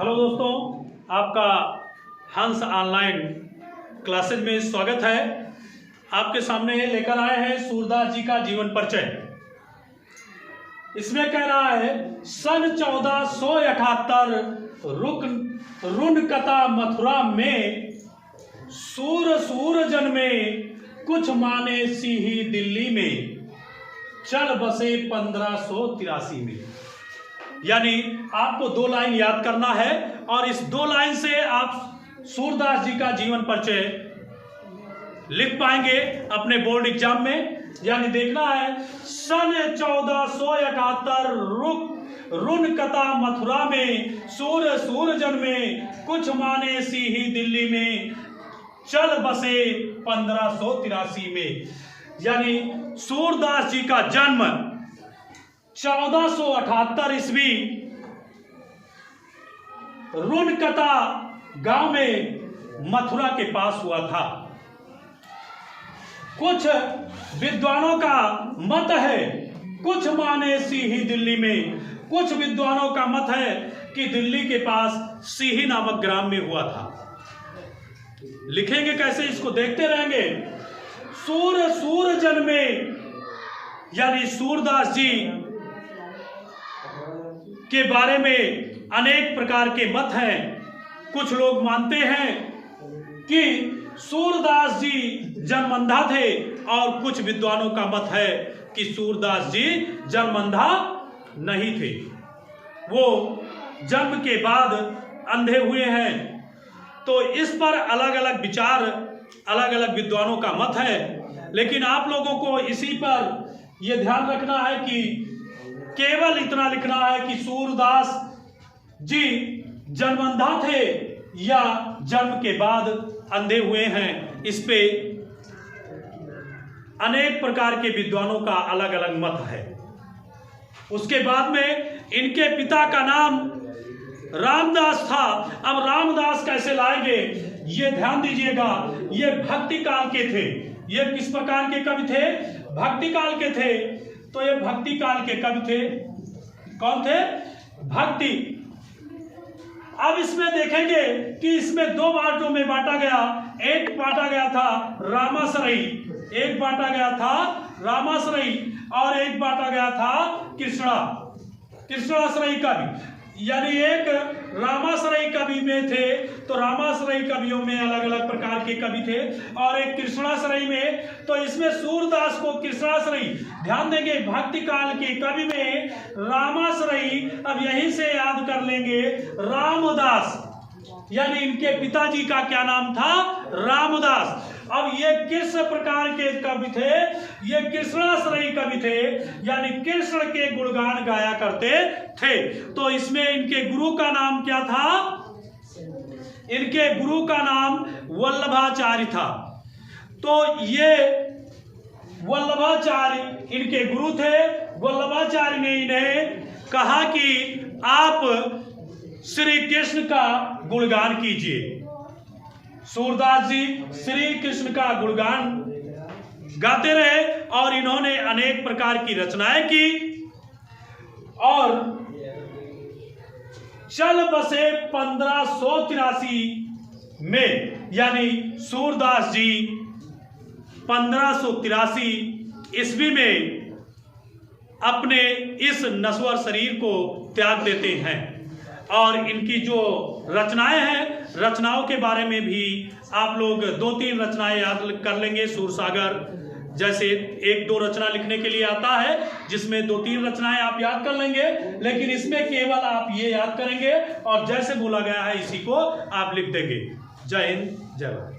Hello दोस्तों, आपका हंस ऑनलाइन क्लासेज में स्वागत है। आपके सामने लेकर आए हैं सूरदास जी का जीवन परिचय। इसमें कह रहा है सन 1478 रुनकता मथुरा में सूर जन्मे कुछ माने सिही दिल्ली में चल बसे 1583 में। यानी आपको दो लाइन याद करना है और इस दो लाइन से आप सूरदास जी का जीवन परिचय लिख पाएंगे अपने बोर्ड एग्जाम में। यानी देखना है सन 1478 रुनकता मथुरा में सूर जन्मे कुछ माने सिही दिल्ली में चल बसे 1583 में। यानी सूरदास जी का जन्म 1478 ईस्वी रुनकता गांव में मथुरा के पास हुआ था। कुछ विद्वानों का मत है कुछ माने सिही दिल्ली में, कुछ विद्वानों का मत है कि दिल्ली के पास सिही नामक ग्राम में हुआ था। लिखेंगे कैसे, इसको देखते रहेंगे। सूर जन्मे यानी सूरदास जी के बारे में अनेक प्रकार के मत हैं। कुछ लोग मानते हैं कि सूरदास जी जन्मंधा थे और कुछ विद्वानों का मत है कि सूरदास जी जन्मंधा नहीं थे, वो जन्म के बाद अंधे हुए हैं। तो इस पर अलग अलग विचार, अलग अलग विद्वानों का मत है। लेकिन आप लोगों को इसी पर यह ध्यान रखना है कि केवल इतना लिखना है कि सूरदास जी जन्मंधा थे या जन्म के बाद अंधे हुए हैं। इस पे अनेक प्रकार के विद्वानों का अलग अलग मत है। उसके बाद में इनके पिता का नाम रामदास था। अब रामदास कैसे लाएंगे, ये ध्यान दीजिएगा। ये भक्ति काल के थे। ये किस प्रकार के कवि थे? भक्ति काल के थे। तो ये भक्ति काल के कवि थे। कौन थे? भक्ति। अब इसमें देखेंगे कि इसमें दो बांटों में बांटा गया। एक बांटा गया था रामाश्रयी, एक बांटा गया था रामाश्रयी और एक बांटा गया था कृष्णाश्रयी कवि। यानी एक रामाश्रयी कवि में थे तो रामाश्रयी कवियों में अलग अलग प्रकार के कवि थे, और एक कृष्णाश्रयी में। तो इसमें सूरदास को कृष्णाश्रयी, ध्यान देंगे भक्ति काल के कवि में रामाश्रयी। अब यहीं से याद कर लेंगे रामदास, यानी इनके पिताजी का क्या नाम था? रामदास। अब ये किस प्रकार के कवि थे? ये कृष्णाश्रयी कवि थे, यानी कृष्ण के गुणगान गाया करते थे। तो इसमें इनके गुरु का नाम क्या था? इनके गुरु का नाम वल्लभाचार्य था। तो ये वल्लभाचार्य इनके गुरु थे। वल्लभाचार्य ने इन्हें कहा कि आप श्री कृष्ण का गुणगान कीजिए। सूरदास जी श्री कृष्ण का गुणगान गाते रहे और इन्होंने अनेक प्रकार की रचनाएं की और चल बसे 1583 में। यानी सूरदास जी 1583 ईस्वी में अपने इस नश्वर शरीर को त्याग देते हैं। और इनकी जो रचनाएं हैं, रचनाओं के बारे में भी आप लोग 2-3 रचनाएं याद कर लेंगे। सूरसागर जैसे 1-2 रचना लिखने के लिए आता है, जिसमें 2-3 रचनाएं आप याद कर लेंगे। लेकिन इसमें केवल आप ये याद करेंगे और जैसे बोला गया है इसी को आप लिख देंगे। जय हिंद, जय भारत।